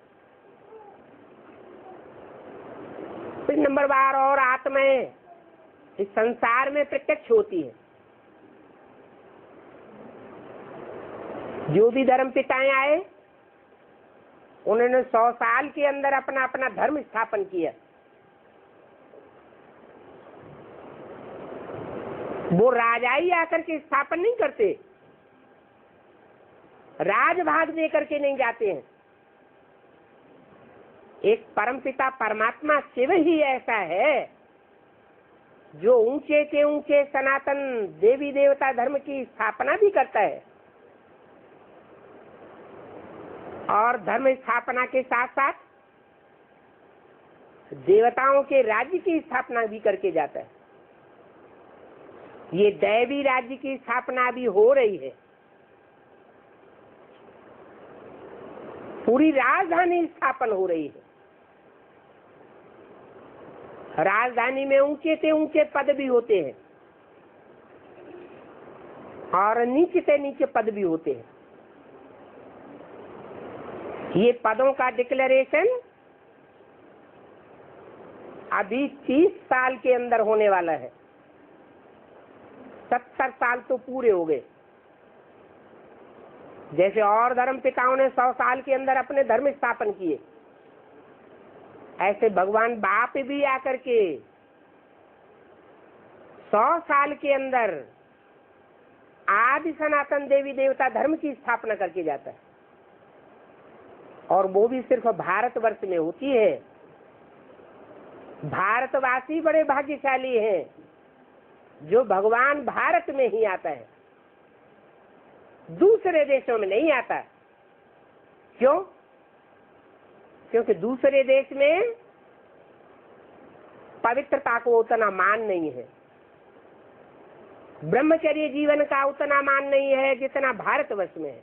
फिर नंबर बार और आत्माएं इस संसार में प्रत्यक्ष होती है। जो भी धर्म पिताएं आए उन्होंने 100 साल के अंदर अपना अपना धर्म स्थापन किया। वो राजाई आकर के स्थापन नहीं करते, राजभाग दे करके नहीं जाते हैं। एक परमपिता परमात्मा शिव ही ऐसा है जो ऊंचे के ऊंचे सनातन देवी देवता धर्म की स्थापना भी करता है और धर्म स्थापना के साथ साथ देवताओं के राज्य की स्थापना भी करके जाता है। ये दैवी राज्य की स्थापना भी हो रही है। पूरी राजधानी स्थापन हो रही है। राजधानी में ऊंचे से ऊंचे पद भी होते हैं और नीचे से नीचे पद भी होते हैं। ये पदों का डिक्लेरेशन अभी 30 साल के अंदर होने वाला है। 70 साल तो पूरे हो गए। जैसे और धर्म पिताओं ने 100 साल के अंदर अपने धर्म स्थापन किए, ऐसे भगवान बाप भी आकर के 100 साल के अंदर आदि सनातन देवी देवता धर्म की स्थापना करके जाता है। और वो भी सिर्फ भारतवर्ष में होती है। भारतवासी बड़े भाग्यशाली हैं जो भगवान भारत में ही आता है, दूसरे देशों में नहीं आता। क्यों? क्योंकि दूसरे देश में पवित्रता को उतना मान नहीं है, ब्रह्मचर्य जीवन का उतना मान नहीं है जितना भारतवर्ष में है।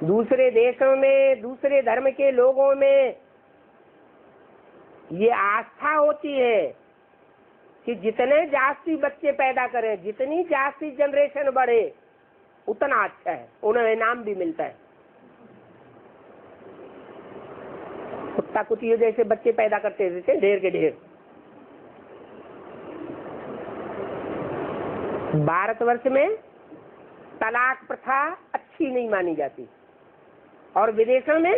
दूसरे देशों में, दूसरे धर्म के लोगों में ये आस्था होती है कि जितने जास्ती बच्चे पैदा करें, जितनी जास्ती जनरेशन बढ़े, उतना अच्छा है, उन्हें इनाम भी मिलता है। कुत्ता कुतियों जैसे बच्चे पैदा करते रहते, ढेर के ढेर। भारतवर्ष में तलाक प्रथा अच्छी नहीं मानी जाती और विदेशों में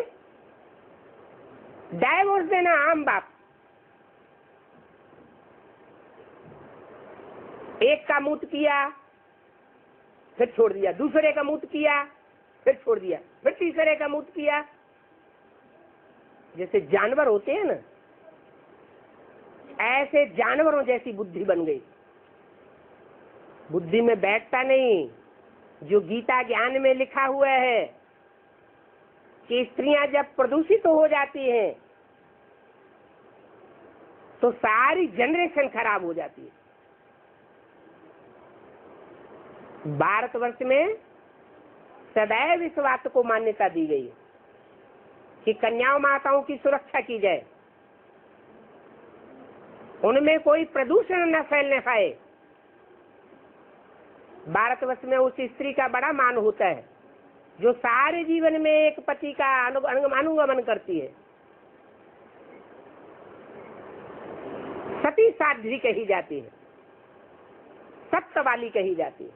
डाइवोर्स देना आम बात। एक का मूत किया फिर छोड़ दिया, दूसरे का मूत किया फिर छोड़ दिया, फिर तीसरे का मूत किया। जैसे जानवर होते हैं ना, ऐसे जानवरों जैसी बुद्धि बन गई। बुद्धि में बैठता नहीं जो गीता ज्ञान में लिखा हुआ है कि स्त्रियां जब प्रदूषित हो जाती हैं तो सारी जनरेशन खराब हो जाती है। भारतवर्ष में सदैव इस बात को मान्यता दी गई है कि कन्याओं माताओं की सुरक्षा की जाए, उनमें कोई प्रदूषण न फैलने पाए। भारतवर्ष में उस स्त्री का बड़ा मान होता है जो सारे जीवन में एक पति का अनुगमन करती है। सती साध्वी कही जाती है, सत्य वाली कही जाती है।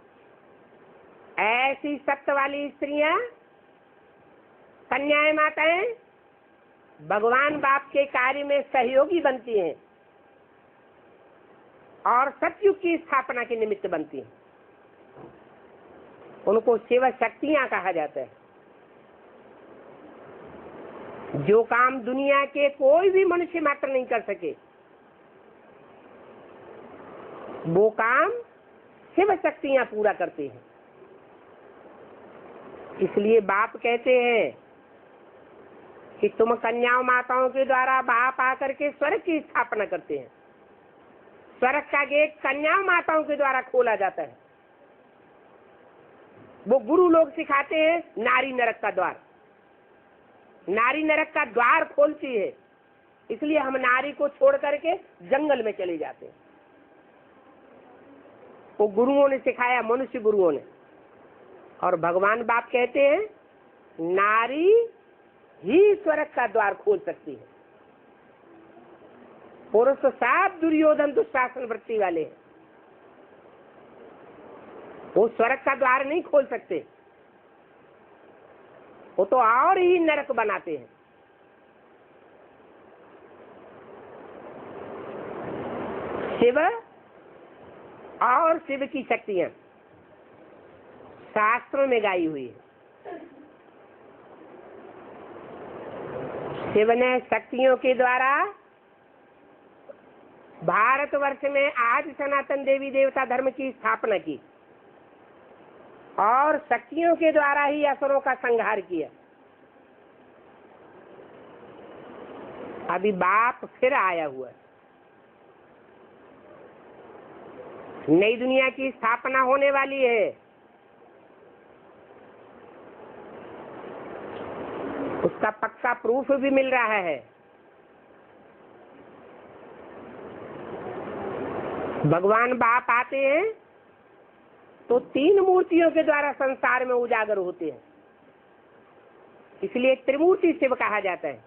ऐसी सत्य वाली स्त्रियां, कन्याएं माताएं भगवान बाप के कार्य में सहयोगी बनती हैं और सतयुग की स्थापना के निमित्त बनती हैं। उनको शिव शक्तियां कहा जाता है। जो काम दुनिया के कोई भी मनुष्य मात्र नहीं कर सके, वो काम शिव शक्तियां पूरा करती हैं। इसलिए बाप कहते हैं कि तुम कन्याओं माताओं के द्वारा बाप आकर के स्वर्ग की स्थापना करते हैं। स्वर्ग का गेट कन्याओं माताओं के द्वारा खोला जाता है। वो गुरु लोग सिखाते हैं नारी नरक का द्वार, नारी नरक का द्वार खोलती है। इसलिए हम नारी को छोड़ करके जंगल में चले जाते हैं। वो गुरुओं ने सिखाया, मनुष्य गुरुओं ने। और भगवान बाप कहते हैं नारी ही स्वर्ग का द्वार खोल सकती है। पुरुष सब दुर्योधन दुशासन वृत्ति वाले हैं, वो स्वर्ग का द्वार नहीं खोल सकते। वो तो और ही नरक बनाते हैं। शिव और शिव की शक्तियां शास्त्रों में गाई हुई है। शिव ने शक्तियों के द्वारा भारतवर्ष में आज सनातन देवी देवता धर्म की स्थापना की और शक्तियों के द्वारा ही असुरों का संहार किया। अभी बाप फिर आया हुआ है। नई दुनिया की स्थापना होने वाली है। उसका पक्का प्रूफ भी मिल रहा है। भगवान बाप आते हैं तो 3 मूर्तियों के द्वारा संसार में उजागर होते हैं। इसलिए त्रिमूर्ति शिव कहा जाता है।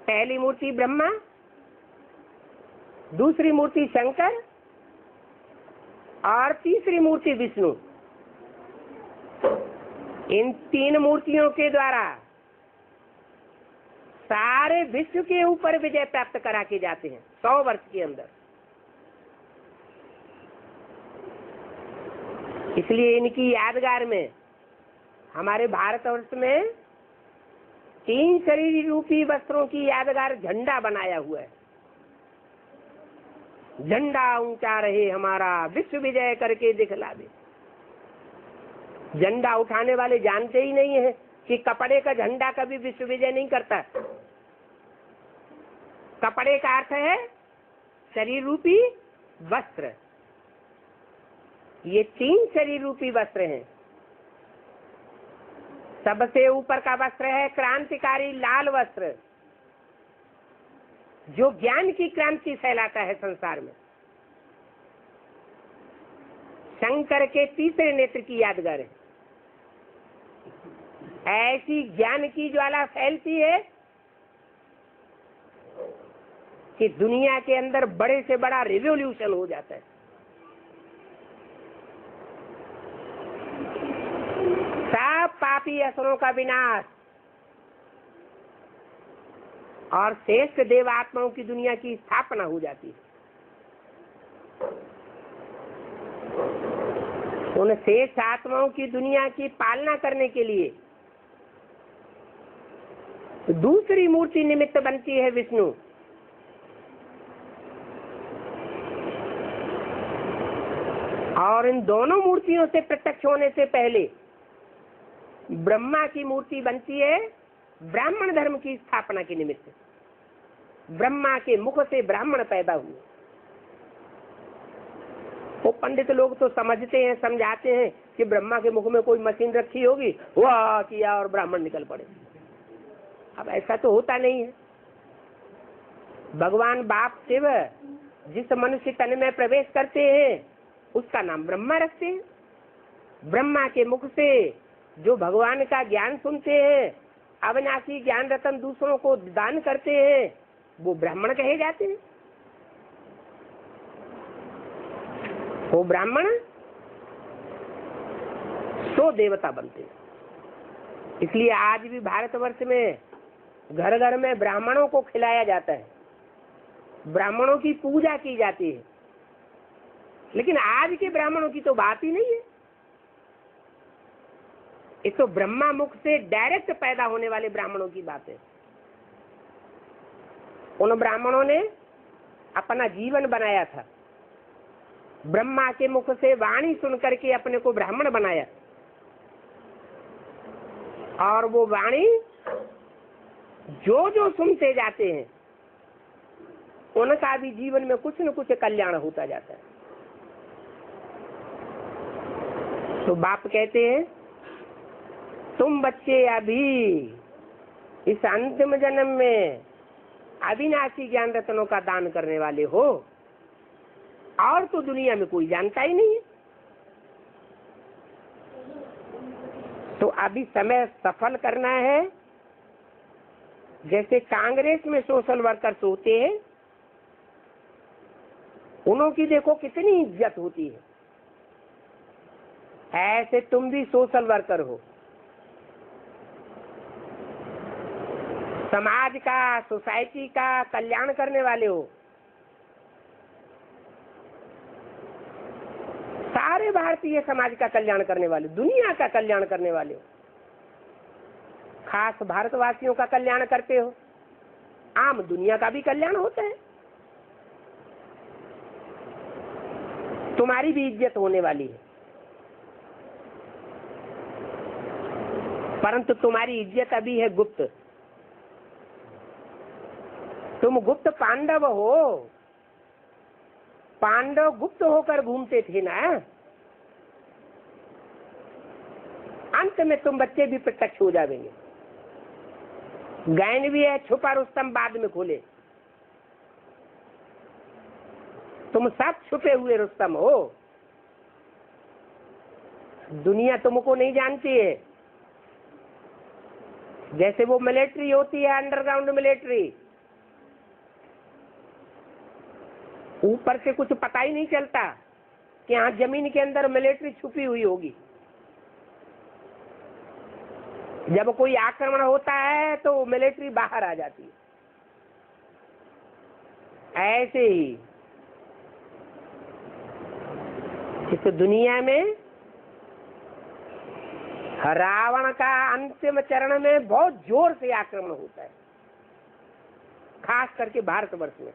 पहली मूर्ति ब्रह्मा, दूसरी मूर्ति शंकर और तीसरी मूर्ति विष्णु। इन 3 मूर्तियों के द्वारा सारे विश्व के ऊपर विजय प्राप्त करा के जाते हैं 100 वर्ष के अंदर। इसलिए इनकी यादगार में हमारे भारतवर्ष में 3 शरीर रूपी वस्त्रों की यादगार झंडा बनाया हुआ है। झंडा ऊंचा रहे हमारा, विश्व विजय करके दिखला दे। झंडा उठाने वाले जानते ही नहीं है कि कपड़े का झंडा कभी विश्व विजय नहीं करता। कपड़े का अर्थ है शरीर रूपी वस्त्र। ये 3 शरीर रूपी वस्त्र हैं। सबसे ऊपर का वस्त्र है क्रांतिकारी लाल वस्त्र, जो ज्ञान की क्रांति फैलाता है संसार में। शंकर के तीसरे नेत्र की यादगार है। ऐसी ज्ञान की ज्वाला फैलती है कि दुनिया के अंदर बड़े से बड़ा रिवॉल्यूशन हो जाता है। सब पापी असुरों का विनाश और श्रेष्ठ देवात्माओं की दुनिया की स्थापना हो जाती है। उन श्रेष्ठ आत्माओं की दुनिया की पालना करने के लिए दूसरी मूर्ति निमित्त बनती है विष्णु। और इन दोनों मूर्तियों से प्रत्यक्ष होने से पहले ब्रह्मा की मूर्ति बनती है ब्राह्मण धर्म की स्थापना के निमित्त। ब्रह्मा के मुख से ब्राह्मण पैदा हुए। वो पंडित लोग तो समझते हैं, समझाते हैं कि ब्रह्मा के मुख में कोई मशीन रखी होगी, वाह किया और ब्राह्मण निकल पड़े। अब ऐसा तो होता नहीं है। भगवान बाप शिव जिस मनुष्य तन में प्रवेश करते हैं उसका नाम ब्रह्मा रखते हैं। ब्रह्मा के मुख से जो भगवान का ज्ञान सुनते हैं, अविनाशी ज्ञान रतन दूसरों को दान करते हैं, वो ब्राह्मण कहे जाते हैं। वो ब्राह्मण तो देवता बनते हैं। इसलिए आज भी भारतवर्ष में घर घर में ब्राह्मणों को खिलाया जाता है, ब्राह्मणों की पूजा की जाती है। लेकिन आज के ब्राह्मणों की तो बात ही नहीं है। ये तो ब्रह्मा मुख से डायरेक्ट पैदा होने वाले ब्राह्मणों की बात है। उन ब्राह्मणों ने अपना जीवन बनाया था, ब्रह्मा के मुख से वाणी सुन करके अपने को ब्राह्मण बनाया। और वो वाणी जो जो सुनते जाते हैं उनका भी जीवन में कुछ न कुछ कल्याण होता जाता है। तो बाप कहते हैं तुम बच्चे अभी इस अंतिम जन्म में अविनाशी ज्ञान रत्नों का दान करने वाले हो, और तो दुनिया में कोई जानता ही नहीं है। तो अभी समय सफल करना है। जैसे कांग्रेस में सोशल वर्कर्स होते हैं, उनकी देखो कितनी इज्जत होती है, ऐसे तुम भी सोशल वर्कर हो। समाज का, सोसाइटी का कल्याण करने वाले हो। सारे भारतीय समाज का कल्याण करने वाले, दुनिया का कल्याण करने वाले हो। खास भारतवासियों का कल्याण करते हो, आम दुनिया का भी कल्याण होता है। तुम्हारी भी इज्जत होने वाली है, परंतु तुम्हारी इज्जत अभी है गुप्त। तुम गुप्त पांडव हो। पांडव गुप्त होकर घूमते थे ना, अंत में तुम बच्चे भी प्रत्यक्ष हो जाएंगे। गायन भी है, छुपा रुस्तम बाद में खोले। तुम सब छुपे हुए रुस्तम हो। दुनिया तुमको नहीं जानती है। जैसे वो मिलिट्री होती है, अंडरग्राउंड मिलिट्री, ऊपर से कुछ पता ही नहीं चलता कि यहाँ जमीन के अंदर मिलिट्री छुपी हुई होगी। जब कोई आक्रमण होता है तो मिलिट्री बाहर आ जाती है। ऐसे ही इस दुनिया में रावण का अंतिम चरण में बहुत जोर से आक्रमण होता है, खास करके भारतवर्ष में।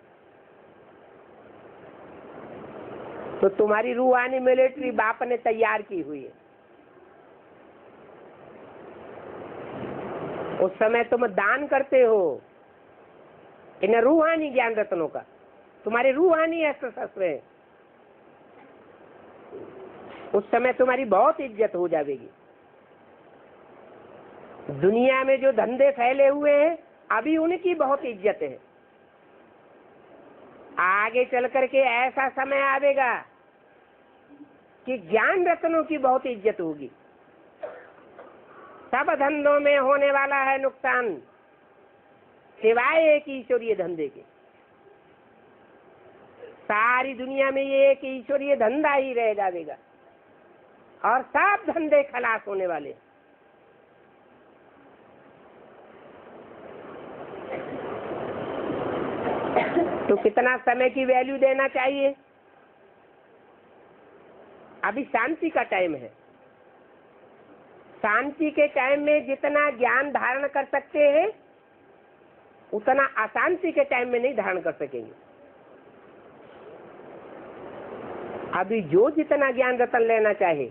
तो तुम्हारी रूहानी मिलिट्री बाप ने तैयार की हुई है। उस समय तुम दान करते हो इन रूहानी ज्ञान रत्नों का। तुम्हारे रूहानी अस्त्र शस्त्र है। उस समय तुम्हारी बहुत इज्जत हो जाएगी। दुनिया में जो धंधे फैले हुए हैं, अभी उनकी बहुत इज्जत है। आगे चल करके ऐसा समय आएगा कि ज्ञान रत्नों की बहुत इज्जत होगी। सब धंधों में होने वाला है नुकसान, सिवाय एक ईश्वरीय धंधे के। सारी दुनिया में ये एक ईश्वरीय धंधा ही रह जाएगा और सब धंधे खलास होने वाले। तो कितना समय की वैल्यू देना चाहिए? अभी शांति का टाइम है। शांति के टाइम में जितना ज्ञान धारण कर सकते हैं, उतना अशांति के टाइम में नहीं धारण कर सकेंगे। अभी जो जितना ज्ञान रतन लेना चाहे,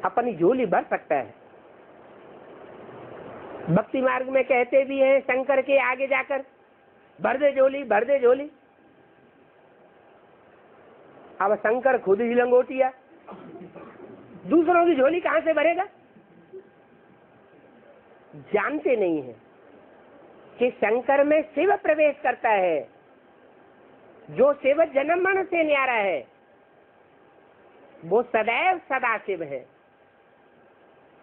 अपनी झोली भर सकता है। भक्ति मार्ग में कहते भी हैं शंकर के आगे जाकर, भर दे झोली, भर दे झोली। अब शंकर खुद ही लंगोटिया, दूसरों की झोली कहां से भरेगा? जानते नहीं है कि शंकर में शिव प्रवेश करता है। जो शिव जन्म मरण से न्यारा है, वो सदैव सदा शिव है,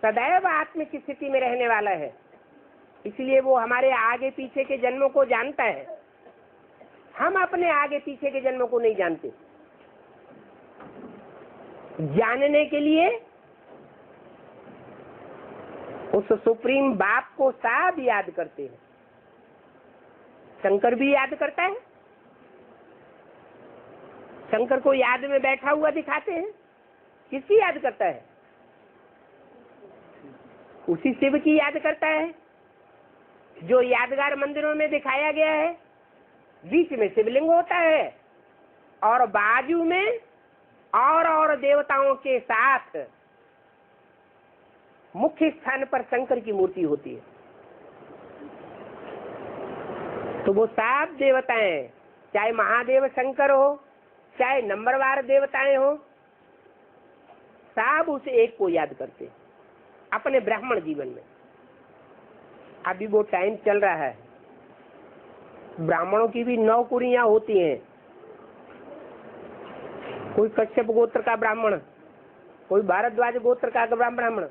सदैव आत्मिक स्थिति में रहने वाला है। इसलिए वो हमारे आगे पीछे के जन्मों को जानता है। हम अपने आगे पीछे के जन्मों को नहीं जानते। जानने के लिए उस सुप्रीम बाप को सब याद करते हैं। शंकर भी याद करता है। शंकर को याद में बैठा हुआ दिखाते हैं। किसकी याद करता है? उसी शिव की याद करता है जो यादगार मंदिरों में दिखाया गया है। बीच में शिवलिंग होता है और बाजू में और देवताओं के साथ मुख्य स्थान पर शंकर की मूर्ति होती है। तो वो सात देवताएं, चाहे महादेव शंकर हो, चाहे नंबरवार देवताएं हो, सब उस एक को याद करते हैं अपने ब्राह्मण जीवन में। अभी वो टाइम चल रहा है, ब्राह्मणों की भी नौकरियां होती हैं। कोई कश्यप गोत्र का ब्राह्मण, कोई भारद्वाज गोत्र का ब्राह्मण,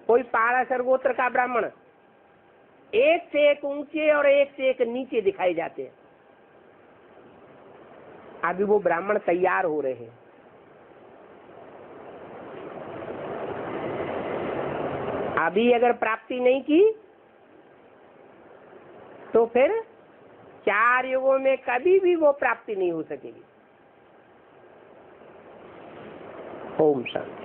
कोई पाराशर गोत्र का ब्राह्मण, एक से एक ऊंचे और एक से एक नीचे दिखाए जाते हैं। अभी वो ब्राह्मण तैयार हो रहे हैं। अभी अगर प्राप्ति नहीं की तो फिर 4 युगों में कभी भी वो प्राप्ति नहीं हो सकेगी। ओम शांति।